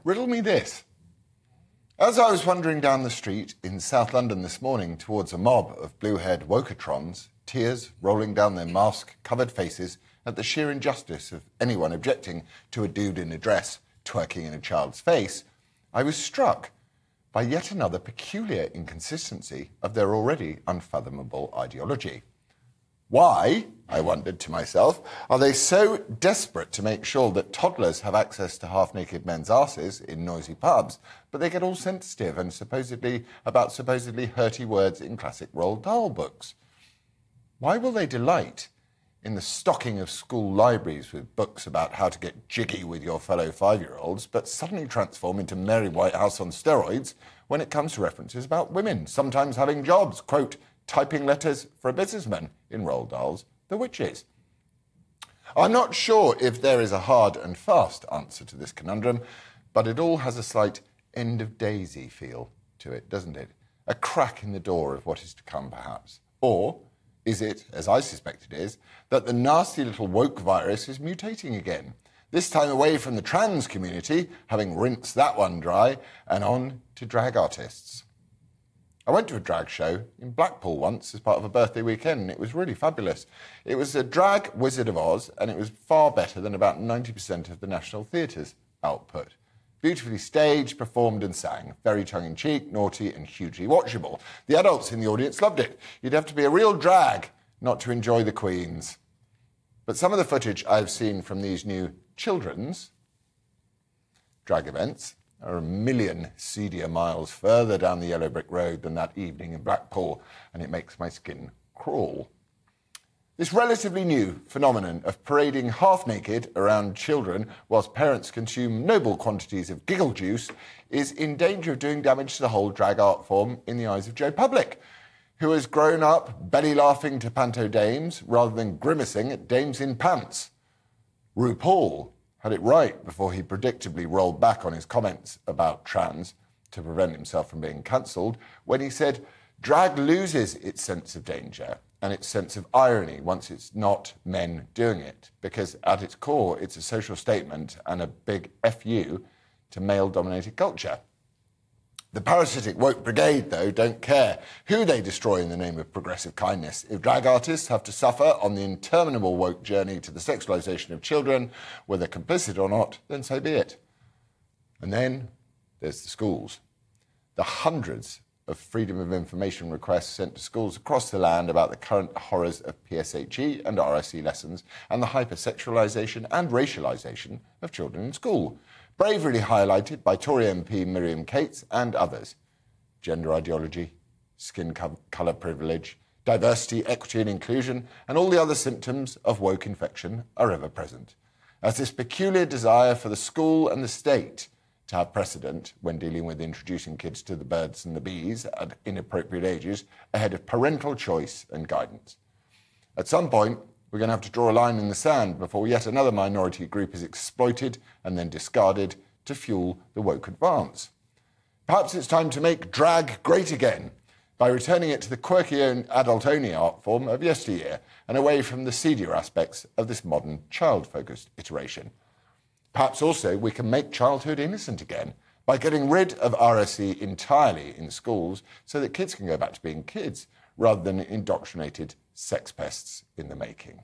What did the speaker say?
riddle me this. As I was wandering down the street in South London this morning towards a mob of blue-haired wokatrons, tears rolling down their mask-covered faces at the sheer injustice of anyone objecting to a dude in a dress twerking in a child's face, I was struck by yet another peculiar inconsistency of their already unfathomable ideology. Why, I wondered to myself, are they so desperate to make sure that toddlers have access to half-naked men's arses in noisy pubs, but they get all sensitive and supposedly hurty words in classic Roald Dahl books? Why will they delight in the stocking of school libraries with books about how to get jiggy with your fellow five-year-olds, but suddenly transform into Mary Whitehouse on steroids when it comes to references about women, sometimes having jobs, quote, typing letters for a businessman in Roald Dahl's The Witches? I'm not sure if there is a hard and fast answer to this conundrum, but it all has a slight end-of-daisy feel to it, doesn't it? A crack in the door of what is to come, perhaps. Or is it, as I suspect it is, that the nasty little woke virus is mutating again, this time away from the trans community, having rinsed that one dry, and on to drag artists? I went to a drag show in Blackpool once as part of a birthday weekend, and it was really fabulous. It was a drag Wizard of Oz, and it was far better than about 90% of the National Theatre's output. Beautifully staged, performed and sang. Very tongue-in-cheek, naughty and hugely watchable. The adults in the audience loved it. You'd have to be a real drag not to enjoy the queens. But some of the footage I've seen from these new children's drag events are a million seedier miles further down the yellow brick road than that evening in Blackpool, and it makes my skin crawl. This relatively new phenomenon of parading half-naked around children whilst parents consume noble quantities of giggle juice is in danger of doing damage to the whole drag art form in the eyes of Joe Public, who has grown up belly-laughing to panto dames rather than grimacing at dames in pants. RuPaul had it right before he predictably rolled back on his comments about trans to prevent himself from being cancelled when he said, drag loses its sense of danger and its sense of irony once it's not men doing it, because at its core, it's a social statement and a big FU to male-dominated culture. The parasitic woke brigade, though, don't care who they destroy in the name of progressive kindness. If drag artists have to suffer on the interminable woke journey to the sexualisation of children, whether complicit or not, then so be it. And then there's the schools. The hundreds of freedom of information requests sent to schools across the land about the current horrors of PSHE and RSE lessons and the hypersexualisation and racialisation of children in school, bravely highlighted by Tory MP Miriam Cates and others. Gender ideology, skin colour privilege, diversity, equity and inclusion, and all the other symptoms of woke infection are ever present, as this peculiar desire for the school and the state to have precedent when dealing with introducing kids to the birds and the bees at inappropriate ages ahead of parental choice and guidance. At some point, we're going to have to draw a line in the sand before yet another minority group is exploited and then discarded to fuel the woke advance. Perhaps it's time to make drag great again by returning it to the quirky adult-only art form of yesteryear and away from the seedier aspects of this modern child-focused iteration. Perhaps also we can make childhood innocent again by getting rid of RSE entirely in schools so that kids can go back to being kids rather than indoctrinated sex pests in the making.